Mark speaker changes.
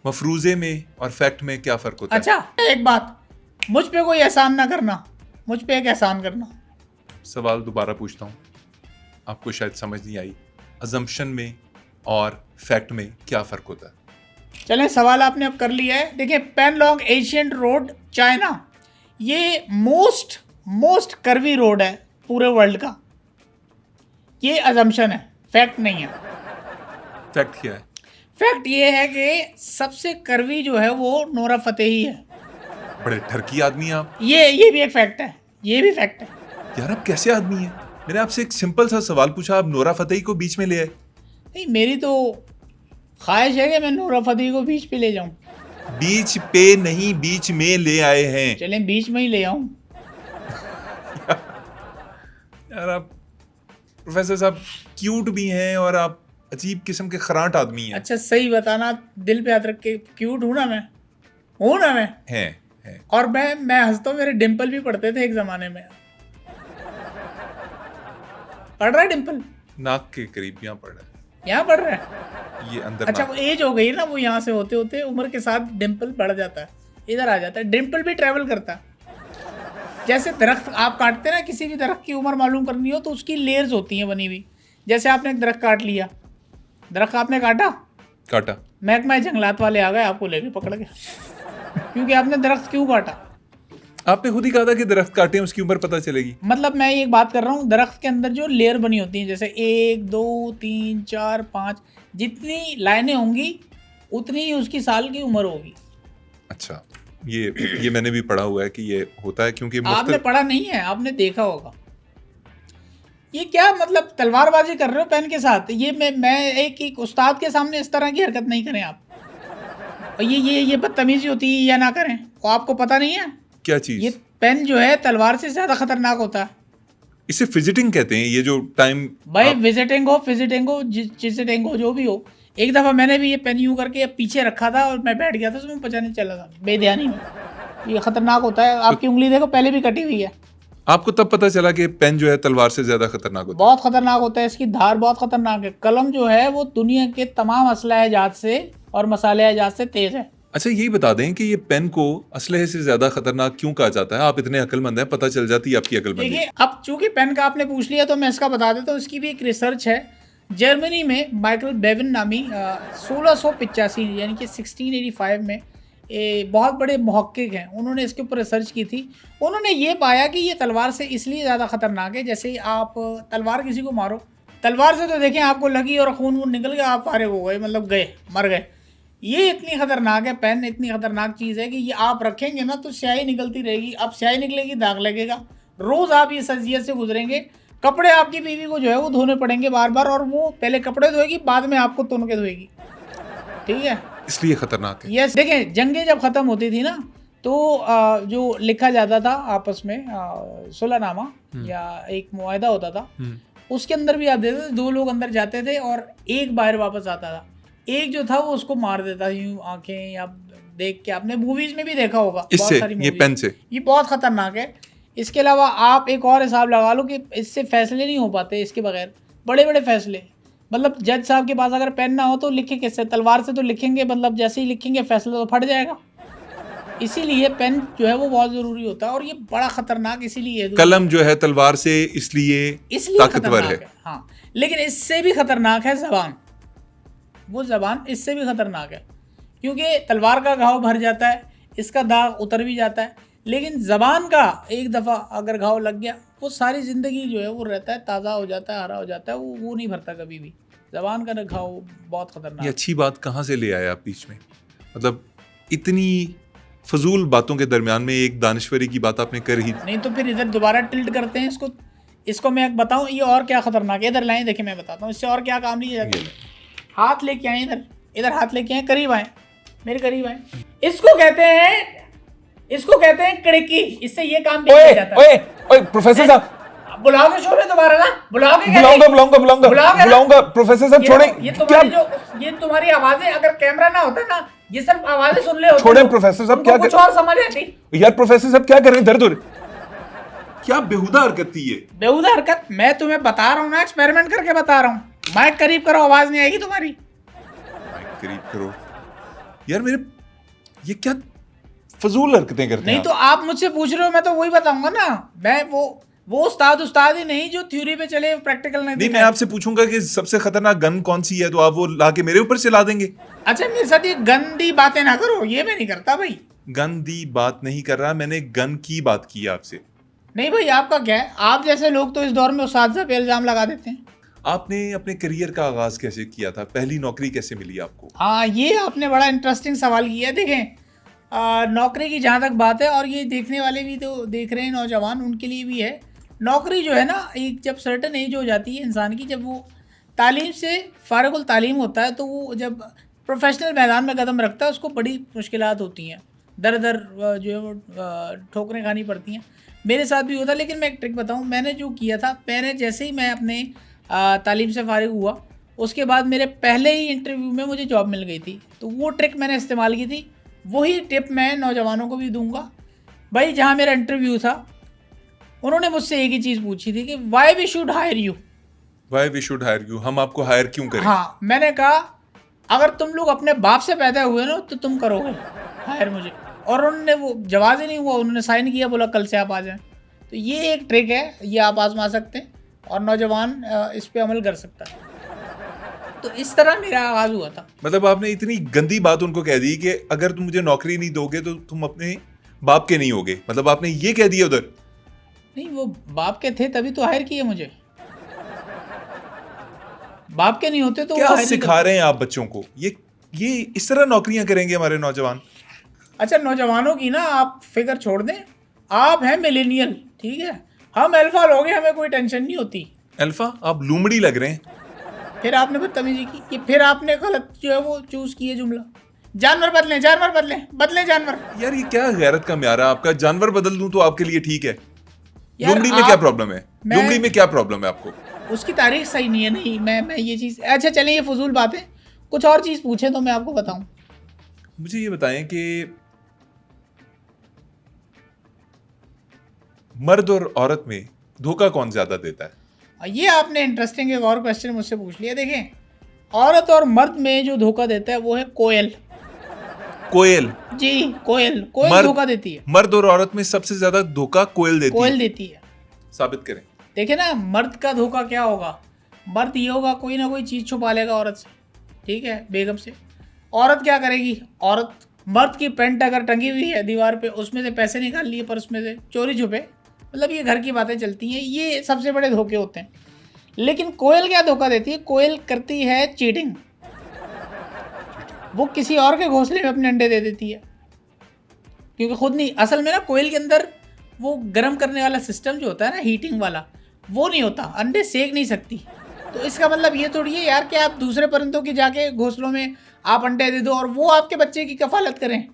Speaker 1: मफरूजे में और फैक्ट में क्या फ़र्क होता है?
Speaker 2: अच्छा, एक बात, मुझ पे कोई एहसान ना करना, मुझ पे एक एहसान करना।
Speaker 1: सवाल दोबारा पूछता हूँ, आपको शायद समझ नहीं आई। अजम्पशन में और फैक्ट में क्या फ़र्क होता है?
Speaker 2: चलें, सवाल आपने अब कर लिया है। देखिए, पेनलॉन्ग एशियंट रोड चाइना, ये मोस्ट कर्वी रोड है पूरे वर्ल्ड का। ये अजम्पशन है, फैक्ट नहीं है।
Speaker 1: फैक्ट क्या है?
Speaker 2: फैक्ट ये है कि सबसे कर्वी जो है वो नोरा फतेही है।
Speaker 1: बड़े ठरकी आदमी हैं आप।
Speaker 2: ये भी एक फैक्ट है, ये भी फैक्ट है।
Speaker 1: यार आप कैसे आदमी हैं? मैंने आपसे एक सिंपल सा सवाल पूछा, आप नोरा फतेही को बीच में ले आए।
Speaker 2: नहीं, मेरी तो ख्वाहिश है कि मैं नोरा फतेही को बीच पे ले जाऊं।
Speaker 1: बीच पे नहीं, बीच में ले आए हैं।
Speaker 2: चलें, बीच में ही ले आऊं।
Speaker 1: यार आप प्रोफेसर साहब क्यूट भी हैं और आप अजीब किस्म के खराट आदमी हैं।
Speaker 2: अच्छा, सही बताना, दिल पे हाथ रख के, क्यूट हूं ना मैं? हूं ना मैं?
Speaker 1: हैं।
Speaker 2: और मैं हंसता हूँ, मेरे डिम्पल भी पड़ते थे एक जमाने में। पढ़ रहा है डिम्पल?
Speaker 1: नाक के करीब यहाँ पड़ रहा
Speaker 2: यहाँ पढ़ रहा है?
Speaker 1: है, ये अंदर
Speaker 2: अच्छा,
Speaker 1: नाक।
Speaker 2: वो एज हो गई ना, वो यहाँ से होते होते उम्र के साथ डिम्पल बढ़ जाता है, इधर आ जाता है। डिम्पल भी ट्रेवल करता है। जैसे दरख्त आप काटते हैं ना, किसी भी दरख्त की उम्र मालूम करनी हो तो उसकी लेयर्स होती हैं बनी हुई। जैसे आपने एक दरख्त काट लिया, दरख्त आपने काटा,
Speaker 1: काटा।
Speaker 2: महकमा जंगलात वाले आ गए आपको लेके पकड़ के, क्योंकि आपने दरख्त क्यों काटा।
Speaker 1: आपने खुद ही कहा था कि दरख्त काटे उसकी उम्र पता चलेगी।
Speaker 2: मतलब मैं एक बात कर रहा हूँ, दरख्त के अंदर जो लेयर बनी होती हैं, जैसे 1 2 3 4 5, जितनी लाइनें होंगी उतनी ही उसकी साल की उम्र होगी।
Speaker 1: अच्छा, ये मैंने भी पढ़ा हुआ है कि ये होता है, क्योंकि
Speaker 2: आपने पढ़ा नहीं है, आपने देखा होगा। ये क्या मतलब तलवारबाजी कर रहे हो पेन के साथ? ये मैं एक उस्ताद के सामने इस तरह की हरकत नहीं करें आप। और ये बदतमीजी होती है या ना करें। वो आपको पता नहीं है?
Speaker 1: क्या चीज?
Speaker 2: ये पेन जो है तलवार से ज्यादा खतरनाक होता है।
Speaker 1: इसे फिजिटिंग कहते हैं। ये जो टाइम
Speaker 2: भाई विजिटिंग हो जिसिटिंग हो, जो भी हो। एक दफा मैंने भी ये पेन यूं करके पीछे रखा था और मैं बैठ गया था, उसमें पता नहीं चला था, बेध्यानी में। ये खतरनाक होता है। आपकी उंगली देखो, पहले भी कटी हुई है।
Speaker 1: आपको तब पता चला कि पेन जो है तलवार से ज्यादा खतरनाक होता है?
Speaker 2: बहुत खतरनाक होता है, इसकी धार बहुत खतरनाक है। कलम जो है वो दुनिया के तमाम असलहा जात से और मसाले जात से तेज है।
Speaker 1: अच्छा, यही बता दें कि ये पेन को असलहे से ज्यादा खतरनाक क्यों कहा जाता है? आप इतने अक्लमंद हैं, पता चल जाती है आपकी अक्लमंदी।
Speaker 2: देखिए, अब चूंकि पेन का आपने पूछ लिया तो मैं इसका बता देता हूँ। इसकी भी एक रिसर्च है। जर्मनी में माइकल बेविन नामी 1685 यानी कि 1685 में बहुत बड़े मुहक्किक हैं, उन्होंने इसके ऊपर रिसर्च की थी। उन्होंने ये पाया कि ये तलवार से इसलिए ज़्यादा ख़तरनाक है। जैसे आप तलवार किसी को मारो, तलवार से तो देखें आपको लगी और खून वून निकल गया, आप फारिग हो गए, मतलब गए, मर गए। ये इतनी खतरनाक है, पेन इतनी खतरनाक चीज़ है कि ये आप रखेंगे ना तो स्याही निकलती रहेगी। अब स्याही निकलेगी, दाग लगेगा, रोज़ आप ये सजियत से गुजरेंगे। कपड़े आपकी बीवी को जो है वो धोने पड़ेंगे बार बार, और वो पहले कपड़े धोएगी, बाद में आपको तुन के धोएगी। ठीक है,
Speaker 1: इसलिए खतरनाक है।
Speaker 2: यस। देखें, जंगें जब ख़त्म होती थी ना तो जो लिखा जाता था आपस में, सुलहनामा या एक मुआहदा होता था, उसके अंदर भी आप देते थे, दो लोग अंदर जाते थे और एक बाहर वापस आता था। एक जो था वो उसको मार देता, यूं आंखें या देख के। आपने मूवीज में भी देखा होगा बहुत
Speaker 1: इससे,
Speaker 2: सारी
Speaker 1: ये पेन से।
Speaker 2: ये बहुत खतरनाक है। इसके अलावा आप एक और हिसाब लगा लो कि इससे फैसले नहीं हो पाते इसके बगैर, बड़े बड़े फैसले। मतलब जज साहब के पास अगर पेन ना हो तो लिखे किससे? तलवार से तो लिखेंगे, मतलब जैसे ही लिखेंगे फैसला तो फट जाएगा। इसीलिए पेन जो है वो बहुत जरूरी होता है, और ये बड़ा खतरनाक इसीलिए है।
Speaker 1: कलम जो है तलवार से इसलिए ताकतवर है।
Speaker 2: हाँ, लेकिन इससे भी खतरनाक है जबान। वो जबान इससे भी खतरनाक है, क्योंकि तलवार का घाव भर जाता है, इसका दाग उतर भी जाता है, लेकिन जबान का एक दफ़ा अगर घाव लग गया वो सारी ज़िंदगी जो है वो रहता है, ताज़ा हो जाता है, हरा हो जाता है, वो नहीं भरता कभी भी। जबान का घाव बहुत खतरनाक।
Speaker 1: ये अच्छी बात कहाँ से ले आए आप बीच में? मतलब इतनी फजूल बातों के दरमियान में एक दानश्वरी की बात आपने कर ही।
Speaker 2: नहीं तो फिर इधर दोबारा टिल्ट करते हैं इसको मैं बताऊं ये और क्या खतरनाक है। इधर लाएं, देखिए मैं बताता हूँ इससे और क्या काम नहीं जाता। हाथ लेके आए, इधर हाथ लेके आए, करीब आए, मेरे करीब आए। इसको कहते हैं कड़की। इससे ये काम भी किया जाता है।
Speaker 1: ओए प्रोफेसर साहब,
Speaker 2: बुलाओगे शो में दोबारा ना?
Speaker 1: बुलाऊंगा प्रोफेसर साहब, छोड़े।
Speaker 2: ये तुम्हारी आवाजें, अगर कैमरा ना होता ना, ये सिर्फ आवाजें सुन ले होते।
Speaker 1: छोड़े प्रोफेसर साहब, क्या
Speaker 2: कुछ और समझ आती
Speaker 1: यार। प्रोफेसर साहब क्या कर रहे हैं? दर्द हो रही, क्या बेहुदा हरकत थी ये?
Speaker 2: बेहुदा हरकत? मैं तुम्हें बता रहा हूँ ना, एक्सपेरिमेंट करके बता रहा हूँ। माइक करीब करो, आवाज नहीं आएगी तुम्हारी।
Speaker 1: माइक करीब करो, यार मेरे ये क्या फजूल हरकतें करते
Speaker 2: नहीं
Speaker 1: हैं
Speaker 2: तो आप मुझसे पूछ रहे हो, मैं तो वही बताऊंगा ना। मैं वो उस्ताद ही नहीं जो थ्योरी पे चले, प्रैक्टिकल नहीं
Speaker 1: नहीं, मैं
Speaker 2: दिखाए।
Speaker 1: आपसे पूछूंगा कि सबसे खतरनाक गन कौन सी है, तो आप वो लाके मेरे ऊपर चला देंगे।
Speaker 2: अच्छा, मेरे साथ ये गंदी बातें ना करो, ये मैं नहीं करता भाई।
Speaker 1: गंदी बात नहीं कर रहा, मैंने गन की बात की है आपसे।
Speaker 2: नहीं भाई, आपका क्या है, आप जैसे लोग तो इस दौर में उस्ताद पे इल्जाम लगा देते हैं।
Speaker 1: आपने अपने करियर का आगाज कैसे किया था, पहली नौकरी कैसे मिली आपको?
Speaker 2: हाँ, ये आपने बड़ा इंटरेस्टिंग सवाल किया है। देखें, नौकरी की जहाँ तक बात है, और ये देखने वाले भी तो देख रहे हैं, नौजवान, उनके लिए भी है। नौकरी जो है ना, एक जब सर्टन एज हो जाती है इंसान की, जब वो तालीम से फारिगुल तालीम होता है, तो वो जब प्रोफेशनल मैदान में कदम रखता है, उसको बड़ी मुश्किलात होती हैं, दर दर जो है वो ठोकरें खानी पड़ती हैं। मेरे साथ भी होता। लेकिन मैं एक ट्रिक बताऊं, मैंने जो किया था, मैंने जैसे ही मैं अपने तालीम से फारिग हुआ, उसके बाद मेरे पहले ही इंटरव्यू में मुझे जॉब मिल गई थी। तो वो ट्रिक मैंने इस्तेमाल की थी, वही टिप मैं नौजवानों को भी दूंगा। भाई, जहाँ मेरा इंटरव्यू था, उन्होंने मुझसे एक ही चीज़ पूछी थी कि why we should hire you.
Speaker 1: Why we should hire you, हम आपको हायर क्यों करें?
Speaker 2: हाँ, मैंने कहा अगर तुम लोग अपने बाप से पैदा हुए ना, तो तुम करोगे हायर मुझे। और उन्होंने वो जवाब ही नहीं हुआ, उन्होंने साइन किया, बोला कल से आप आ जाएं। तो ये एक ट्रिक है, ये आप आजमा सकते हैं और नौजवान इस पे अमल कर सकता है। तो इस तरह मेरा आगाज़ हुआ था।
Speaker 1: मतलब आपने इतनी गंदी बात उनको कह दी कि अगर तुम मुझे नौकरी नहीं दोगे तो तुम अपने बाप के नहीं होगे, मतलब आपने ये कह दिया उधर?
Speaker 2: नहीं, वो बाप के थे तभी तो हायर किए मुझे। बाप के नहीं होते तो वो
Speaker 1: क्या
Speaker 2: हायर नहीं
Speaker 1: सिखा रहे हैं आप बच्चों को? ये इस तरह नौकरियां करेंगे हमारे नौजवान?
Speaker 2: अच्छा, नौजवानों की ना आप फिक्र छोड़ दें। आप हैं मिलेनियल, ठीक है, हम अल्फा लोग हैं, हमें कोई टेंशन नहीं होती।
Speaker 1: अल्फा? आप लूमड़ी लग रहे हैं।
Speaker 2: फिर आपने बदतमीजी की, कि फिर आपने गलत जो है वो चूज किए जुमला। जानवर बदलें, जानवर बदलें, बदलें जानवर।
Speaker 1: यार ये क्या गैरत का म्यार है आपका? जानवर बदल दूं तो आपके लिए ठीक है,
Speaker 2: यार
Speaker 1: लूमड़ी में क्या
Speaker 2: आप-
Speaker 1: प्रॉब्लम है?
Speaker 2: मैं-
Speaker 1: लूमड़ी में क्या प्रॉब्लम है आपको?
Speaker 2: उसकी तारीख सही नहीं है। नहीं, मैं ये चीज़, अच्छा चलिए, ये फजूल बात है। कुछ और चीज़ पूछे तो मैं आपको बताऊं।
Speaker 1: मुझे ये बताएं कि मर्द और औरत में धोखा कौन ज्यादा देता है?
Speaker 2: ये आपने इंटरेस्टिंग एक और क्वेश्चन मुझसे पूछ लिया। देखें, औरत और मर्द में जो धोखा देता है वो है कोयल।
Speaker 1: कोयल?
Speaker 2: जी, कोयल धोखा देती है।
Speaker 1: मर्द और औरत में सबसे ज्यादा धोखा कोयल देती
Speaker 2: कोयल
Speaker 1: है।
Speaker 2: देती है।
Speaker 1: साबित करें।
Speaker 2: देखे ना, मर्द का धोखा क्या होगा? मर्द ये होगा, कोई ना कोई चीज़ छुपा लेगा औरत से, ठीक है, बेगम से। औरत क्या करेगी? औरत, मर्द की पेंट अगर टंगी हुई है दीवार पे, उसमें से पैसे निकाल लिए पर उसमें से चोरी छुपे, मतलब ये घर की बातें चलती हैं। ये सबसे बड़े धोखे होते हैं। लेकिन कोयल क्या धोखा देती है? कोयल करती है चीटिंग। वो किसी और के घोंसले में अपने अंडे दे देती है, क्योंकि खुद नहीं। असल में ना, कोयल के अंदर वो गर्म करने वाला सिस्टम जो होता है ना, हीटिंग वाला, वो नहीं होता, अंडे सेक नहीं सकती। तो इसका मतलब ये थोड़ी है यार कि आप दूसरे परिंदों के जाके घोंसलों में आप अंडे दे दो और वो आपके बच्चे की कफालत करें।